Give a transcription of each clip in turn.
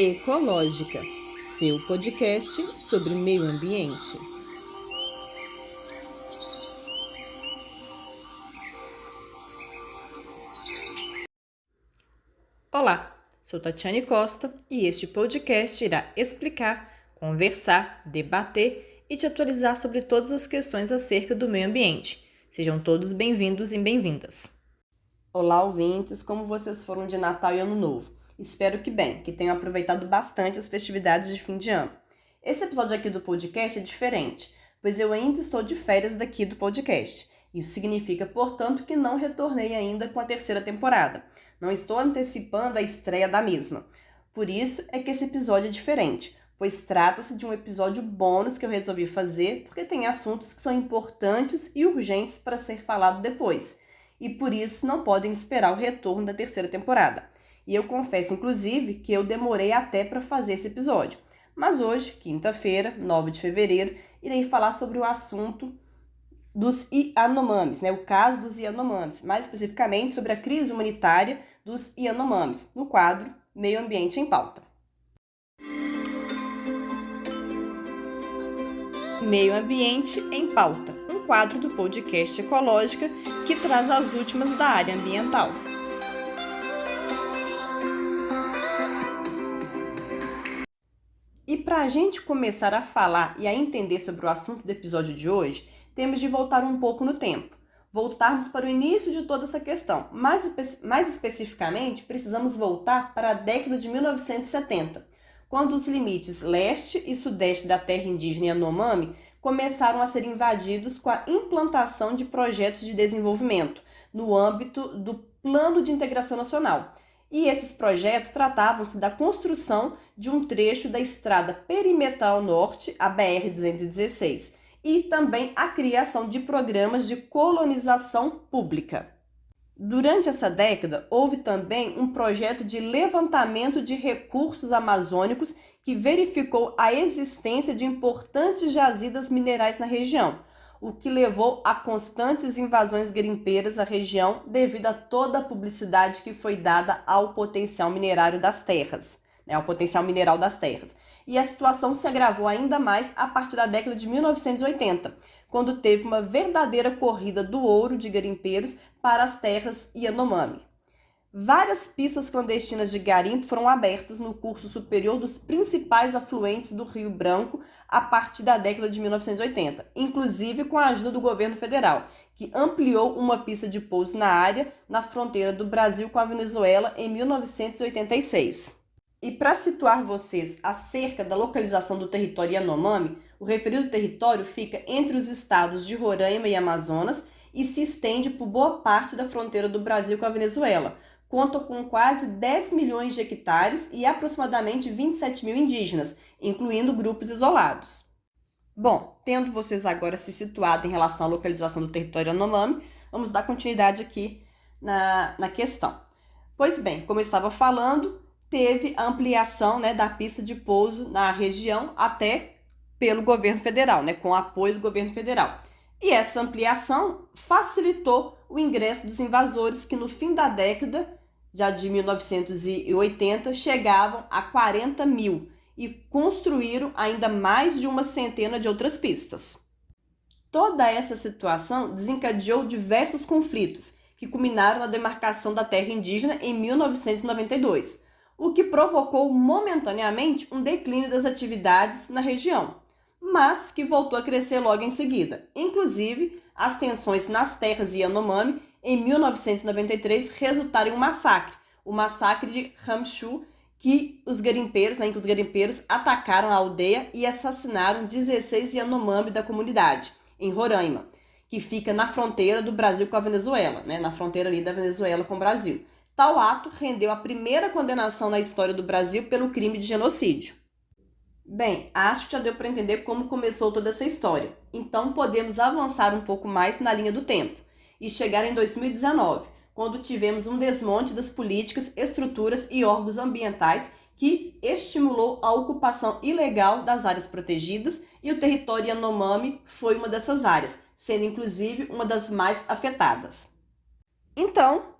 Ecológica, seu podcast sobre meio ambiente. Olá, sou Tatiane Costa e este podcast irá explicar, conversar, debater e te atualizar sobre todas as questões acerca do meio ambiente. Sejam todos bem-vindos e bem-vindas. Olá, ouvintes, como vocês foram de Natal e Ano Novo? Espero que bem, que tenham aproveitado bastante as festividades de fim de ano. Esse episódio aqui do podcast é diferente, pois eu ainda estou de férias daqui do podcast. Isso significa, portanto, que não retornei ainda com a terceira temporada. Não estou antecipando a estreia da mesma. Por isso é que esse episódio é diferente, pois trata-se de um episódio bônus que eu resolvi fazer porque tem assuntos que são importantes e urgentes para ser falado depois. E por isso não podem esperar o retorno da terceira temporada. E eu confesso, inclusive, que eu demorei até para fazer esse episódio. Mas hoje, quinta-feira, 9 de fevereiro, irei falar sobre o assunto dos Yanomamis, o caso dos Yanomamis, mais especificamente sobre a crise humanitária dos Yanomamis, no quadro Meio Ambiente em Pauta. Meio Ambiente em Pauta, um quadro do podcast Ecológica que traz as últimas da área ambiental. E para a gente começar a falar e a entender sobre o assunto do episódio de hoje, temos de voltar um pouco no tempo. Voltarmos para o início de toda essa questão. Mais especificamente, precisamos voltar para a década de 1970, quando os limites leste e sudeste da terra indígena Yanomami começaram a ser invadidos com a implantação de projetos de desenvolvimento no âmbito do Plano de Integração Nacional. E esses projetos tratavam-se da construção de um trecho da Estrada Perimetral Norte, a BR-216, e também a criação de programas de colonização pública. Durante essa década, houve também um projeto de levantamento de recursos amazônicos que verificou a existência de importantes jazidas minerais na região, o que levou a constantes invasões garimpeiras à região devido a toda a publicidade que foi dada ao potencial minerário das terras, ao potencial mineral das terras. E a situação se agravou ainda mais a partir da década de 1980, quando teve uma verdadeira corrida do ouro de garimpeiros para as terras Yanomami. Várias pistas clandestinas de garimpo foram abertas no curso superior dos principais afluentes do Rio Branco a partir da década de 1980, inclusive com a ajuda do governo federal, que ampliou uma pista de pouso na área, na fronteira do Brasil com a Venezuela, em 1986. E para situar vocês acerca da localização do território Yanomami, o referido território fica entre os estados de Roraima e Amazonas e se estende por boa parte da fronteira do Brasil com a Venezuela. Conta com quase 10 milhões de hectares e aproximadamente 27 mil indígenas, incluindo grupos isolados. Bom, tendo vocês agora se situado em relação à localização do território Yanomami, vamos dar continuidade aqui na questão. Pois bem, como eu estava falando, teve a ampliação da pista de pouso na região até pelo governo federal, com o apoio do governo federal. E essa ampliação facilitou o ingresso dos invasores que no fim da década, já de 1980, chegavam a 40 mil e construíram ainda mais de uma centena de outras pistas. Toda essa situação desencadeou diversos conflitos que culminaram na demarcação da terra indígena em 1992, o que provocou momentaneamente um declínio das atividades na região, mas que voltou a crescer logo em seguida. Inclusive, as tensões nas terras Yanomami, em 1993, resultaram em um massacre, o massacre de Ramchu, que os garimpeiros atacaram a aldeia e assassinaram 16 Yanomami da comunidade, em Roraima, que fica na fronteira do Brasil com a Venezuela, na fronteira ali da Venezuela com o Brasil. Tal ato rendeu a primeira condenação na história do Brasil pelo crime de genocídio. Bem, acho que já deu para entender como começou toda essa história. Então podemos avançar um pouco mais na linha do tempo e chegar em 2019, quando tivemos um desmonte das políticas, estruturas e órgãos ambientais que estimulou a ocupação ilegal das áreas protegidas e o território Yanomami foi uma dessas áreas, sendo inclusive uma das mais afetadas. Então,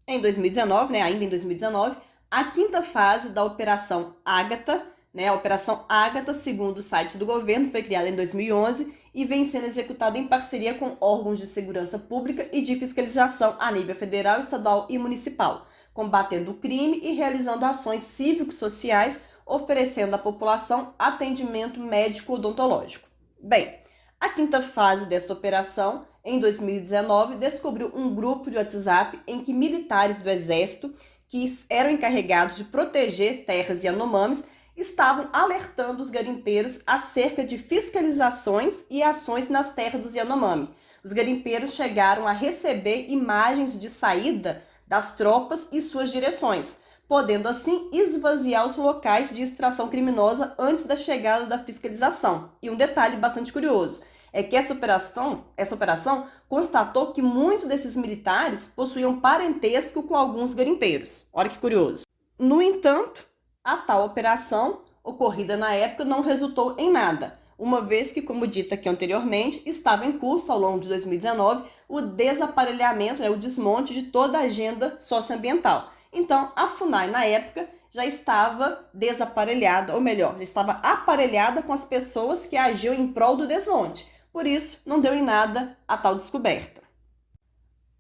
ainda em 2019, A quinta fase da Operação Ágata, a Operação Ágata, segundo o site do governo, foi criada em 2011 e vem sendo executada em parceria com órgãos de segurança pública e de fiscalização a nível federal, estadual e municipal, combatendo o crime e realizando ações cívico-sociais, oferecendo à população atendimento médico-odontológico. Bem, a quinta fase dessa operação, em 2019, descobriu um grupo de WhatsApp em que militares do Exército, que eram encarregados de proteger terras Yanomamis, estavam alertando os garimpeiros acerca de fiscalizações e ações nas terras dos Yanomami. Os garimpeiros chegaram a receber imagens de saída das tropas e suas direções, podendo assim esvaziar os locais de extração criminosa antes da chegada da fiscalização. E um detalhe bastante curioso é que essa operação constatou que muitos desses militares possuíam parentesco com alguns garimpeiros. Olha que curioso. No entanto, a tal operação, ocorrida na época, não resultou em nada, uma vez que, como dito aqui anteriormente, estava em curso ao longo de 2019 o desaparelhamento, o desmonte de toda a agenda socioambiental. Então, a FUNAI, na época, já estava desaparelhada, ou melhor, já estava aparelhada com as pessoas que agiam em prol do desmonte. Por isso, não deu em nada a tal descoberta.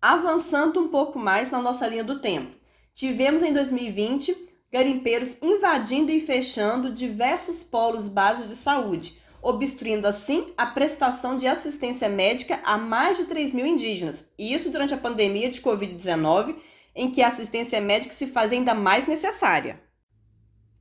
Avançando um pouco mais na nossa linha do tempo, tivemos em 2020 garimpeiros invadindo e fechando diversos polos básicos de saúde, obstruindo assim a prestação de assistência médica a mais de 3 mil indígenas, e isso durante a pandemia de Covid-19, em que a assistência médica se faz ainda mais necessária.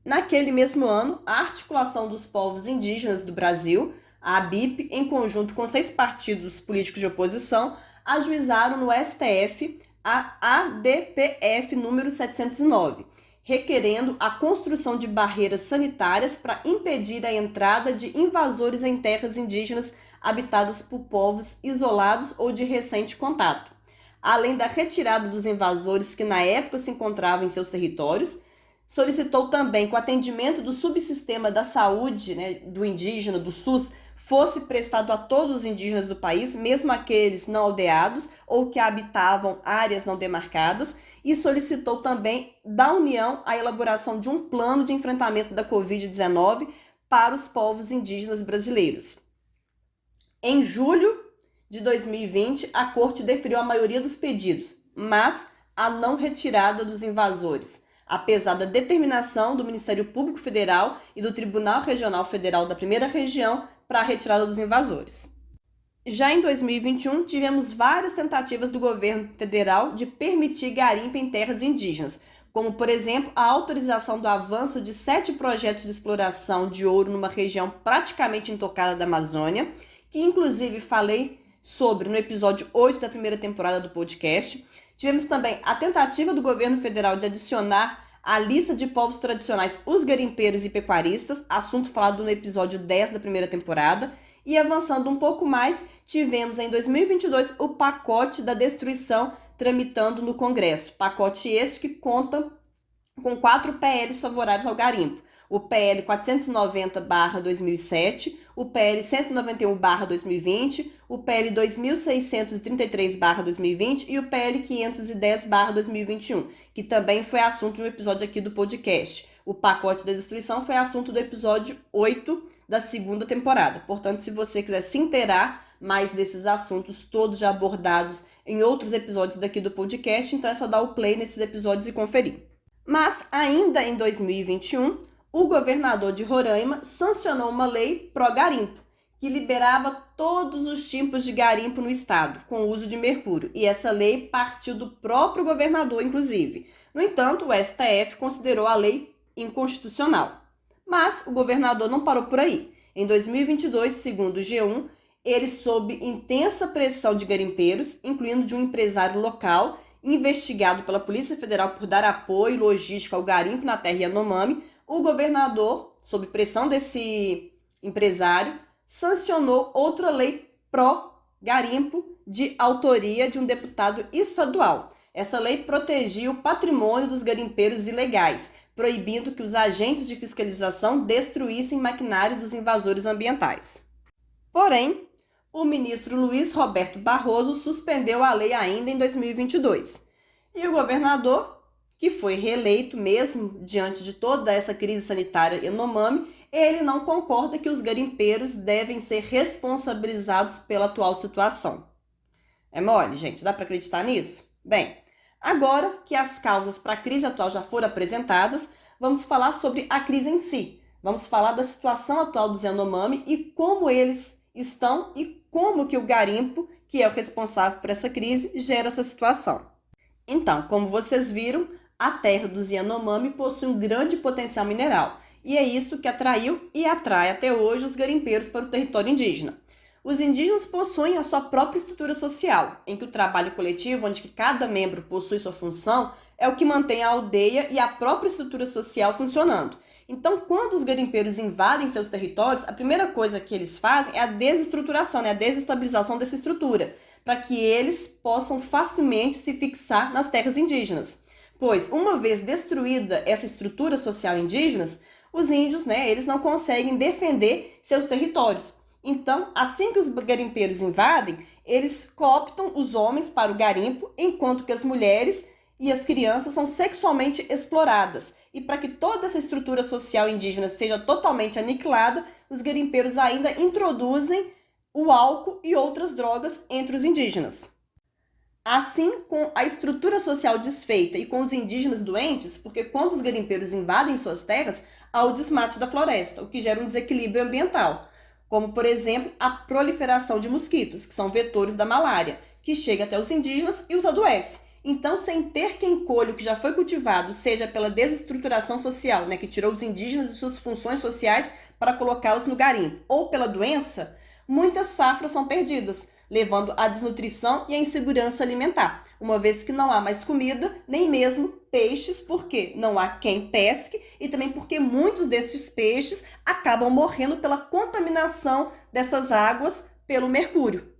Naquele mesmo ano, a Articulação dos Povos Indígenas do Brasil, a ABIP, em conjunto com 6 partidos políticos de oposição, ajuizaram no STF a ADPF número 709, requerendo a construção de barreiras sanitárias para impedir a entrada de invasores em terras indígenas habitadas por povos isolados ou de recente contato. Além da retirada dos invasores que na época se encontravam em seus territórios, solicitou também que o atendimento do subsistema da saúde, do indígena, do SUS, fosse prestado a todos os indígenas do país, mesmo aqueles não aldeados ou que habitavam áreas não demarcadas, e solicitou também da União a elaboração de um plano de enfrentamento da Covid-19 para os povos indígenas brasileiros. Em julho de 2020, a Corte deferiu a maioria dos pedidos, mas a não retirada dos invasores, apesar da determinação do Ministério Público Federal e do Tribunal Regional Federal da Primeira Região para a retirada dos invasores. Já em 2021, tivemos várias tentativas do governo federal de permitir garimpo em terras indígenas, como, por exemplo, a autorização do avanço de 7 projetos de exploração de ouro numa região praticamente intocada da Amazônia, que inclusive falei sobre no episódio 8 da primeira temporada do podcast. Tivemos também a tentativa do governo federal de adicionar à lista de povos tradicionais os garimpeiros e pecuaristas, assunto falado no episódio 10 da primeira temporada. E avançando um pouco mais, tivemos em 2022 o pacote da destruição tramitando no Congresso. Pacote este que conta com 4 PLs favoráveis ao garimpo. O PL 490/2007, o PL 191/2020, o PL 2633/2020 e o PL 510/2021, que também foi assunto de um episódio aqui do podcast. O pacote da destruição foi assunto do episódio 8 da segunda temporada. Portanto, se você quiser se inteirar mais desses assuntos todos já abordados em outros episódios daqui do podcast, então é só dar o play nesses episódios e conferir. Mas, ainda em 2021, o governador de Roraima sancionou uma lei pró-garimpo, que liberava todos os tipos de garimpo no estado, com o uso de mercúrio. E essa lei partiu do próprio governador, inclusive. No entanto, o STF considerou a lei inconstitucional. Mas o governador não parou por aí. Em 2022, segundo o G1, ele, sob intensa pressão de garimpeiros, incluindo de um empresário local, investigado pela Polícia Federal por dar apoio logístico ao garimpo na terra Yanomami, o governador, sob pressão desse empresário, sancionou outra lei pró-garimpo de autoria de um deputado estadual. Essa lei protegia o patrimônio dos garimpeiros ilegais, proibindo que os agentes de fiscalização destruíssem maquinário dos invasores ambientais. Porém, o ministro Luiz Roberto Barroso suspendeu a lei ainda em 2022. E o governador que foi reeleito mesmo diante de toda essa crise sanitária Yanomami, ele não concorda que os garimpeiros devem ser responsabilizados pela atual situação. É mole, gente? Dá para acreditar nisso? Bem, agora que as causas para a crise atual já foram apresentadas, vamos falar sobre a crise em si. Vamos falar da situação atual dos Yanomami e como eles estão e como que o garimpo, que é o responsável por essa crise, gera essa situação. Então, como vocês viram, a terra dos Yanomami possui um grande potencial mineral e é isso que atraiu e atrai até hoje os garimpeiros para o território indígena. Os indígenas possuem a sua própria estrutura social, em que o trabalho coletivo, onde cada membro possui sua função, é o que mantém a aldeia e a própria estrutura social funcionando. Então, quando os garimpeiros invadem seus territórios, a primeira coisa que eles fazem é a desestruturação, a desestabilização dessa estrutura, para que eles possam facilmente se fixar nas terras indígenas. Pois, uma vez destruída essa estrutura social indígena, os índios, eles não conseguem defender seus territórios. Então, assim que os garimpeiros invadem, eles cooptam os homens para o garimpo, enquanto que as mulheres e as crianças são sexualmente exploradas. E para que toda essa estrutura social indígena seja totalmente aniquilada, os garimpeiros ainda introduzem o álcool e outras drogas entre os indígenas. Assim, com a estrutura social desfeita e com os indígenas doentes, porque quando os garimpeiros invadem suas terras, há o desmate da floresta, o que gera um desequilíbrio ambiental, como, por exemplo, a proliferação de mosquitos, que são vetores da malária, que chega até os indígenas e os adoece. Então, sem ter quem colhe o que já foi cultivado, seja pela desestruturação social, que tirou os indígenas de suas funções sociais para colocá-los no garimpo, ou pela doença, muitas safras são perdidas, levando à desnutrição e à insegurança alimentar, uma vez que não há mais comida, nem mesmo peixes, porque não há quem pesque e também porque muitos desses peixes acabam morrendo pela contaminação dessas águas pelo mercúrio.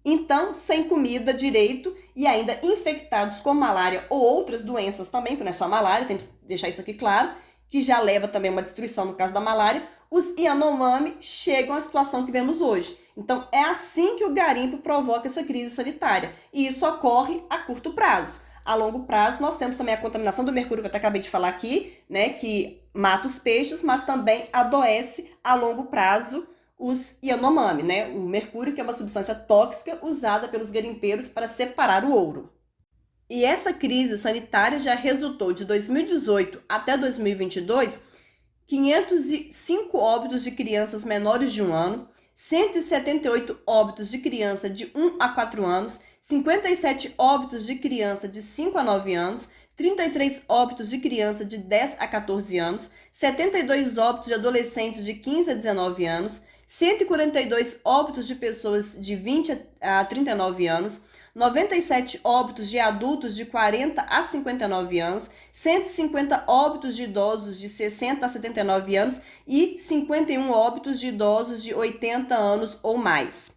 Então, sem comida direito e ainda infectados com malária ou outras doenças também, porque não é só malária, tem que deixar isso aqui claro, que já leva também uma destruição no caso da malária, os Yanomami chegam à situação que vemos hoje. Então, é assim que o garimpo provoca essa crise sanitária. E isso ocorre a curto prazo. A longo prazo, nós temos também a contaminação do mercúrio, que eu até acabei de falar aqui, que mata os peixes, mas também adoece a longo prazo os Yanomami, o mercúrio, que é uma substância tóxica usada pelos garimpeiros para separar o ouro. E essa crise sanitária já resultou de 2018 até 2022 505 óbitos de crianças menores de 1 ano, 178 óbitos de criança de 1 a 4 anos, 57 óbitos de criança de 5 a 9 anos, 33 óbitos de criança de 10 a 14 anos, 72 óbitos de adolescentes de 15 a 19 anos, 142 óbitos de pessoas de 20 a 39 anos, 97 óbitos de adultos de 40 a 59 anos, 150 óbitos de idosos de 60 a 79 anos e 51 óbitos de idosos de 80 anos ou mais.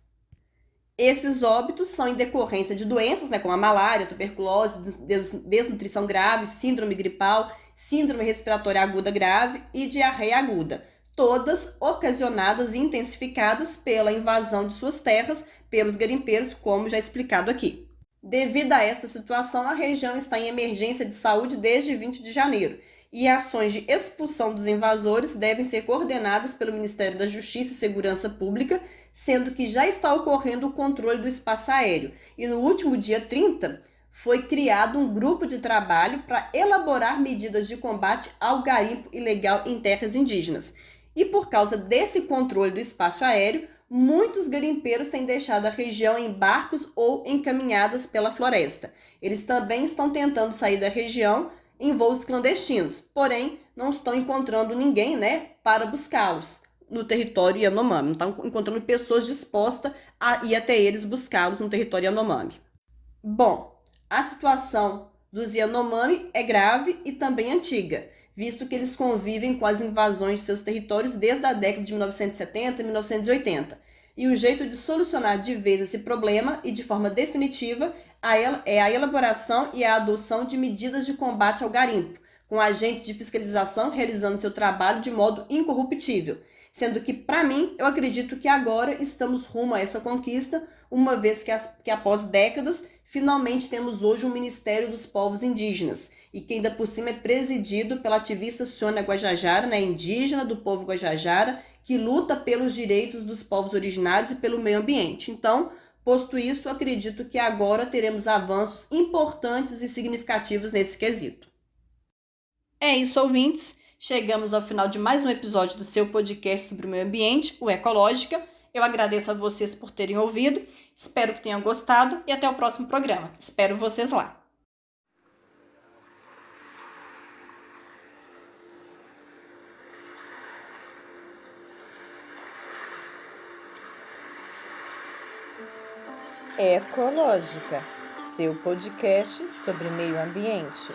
Esses óbitos são em decorrência de doenças, como a malária, tuberculose, desnutrição grave, síndrome gripal, síndrome respiratória aguda grave e diarreia aguda, todas ocasionadas e intensificadas pela invasão de suas terras pelos garimpeiros, como já explicado aqui. Devido a esta situação, a região está em emergência de saúde desde 20 de janeiro, e ações de expulsão dos invasores devem ser coordenadas pelo Ministério da Justiça e Segurança Pública, sendo que já está ocorrendo o controle do espaço aéreo, e no último dia 30 foi criado um grupo de trabalho para elaborar medidas de combate ao garimpo ilegal em terras indígenas. E por causa desse controle do espaço aéreo, muitos garimpeiros têm deixado a região em barcos ou encaminhadas pela floresta. Eles também estão tentando sair da região em voos clandestinos, porém não estão encontrando ninguém, para buscá-los no território Yanomami. Não estão encontrando pessoas dispostas a ir até eles buscá-los no território Yanomami. Bom, a situação dos Yanomami é grave e também antiga, visto que eles convivem com as invasões de seus territórios desde a década de 1970 e 1980. E o jeito de solucionar de vez esse problema e de forma definitiva é a elaboração e a adoção de medidas de combate ao garimpo, com agentes de fiscalização realizando seu trabalho de modo incorruptível. Sendo que, para mim, eu acredito que agora estamos rumo a essa conquista, uma vez que após décadas Finalmente temos hoje um Ministério dos Povos Indígenas, e que ainda por cima é presidido pela ativista Sônia Guajajara, né, indígena do povo Guajajara, que luta pelos direitos dos povos originários e pelo meio ambiente. Então, posto isso, acredito que agora teremos avanços importantes e significativos nesse quesito. É isso, ouvintes. Chegamos ao final de mais um episódio do seu podcast sobre o meio ambiente, o Ecológica. Eu agradeço a vocês por terem ouvido, espero que tenham gostado e até o próximo programa. Espero vocês lá. Ecológica, seu podcast sobre meio ambiente.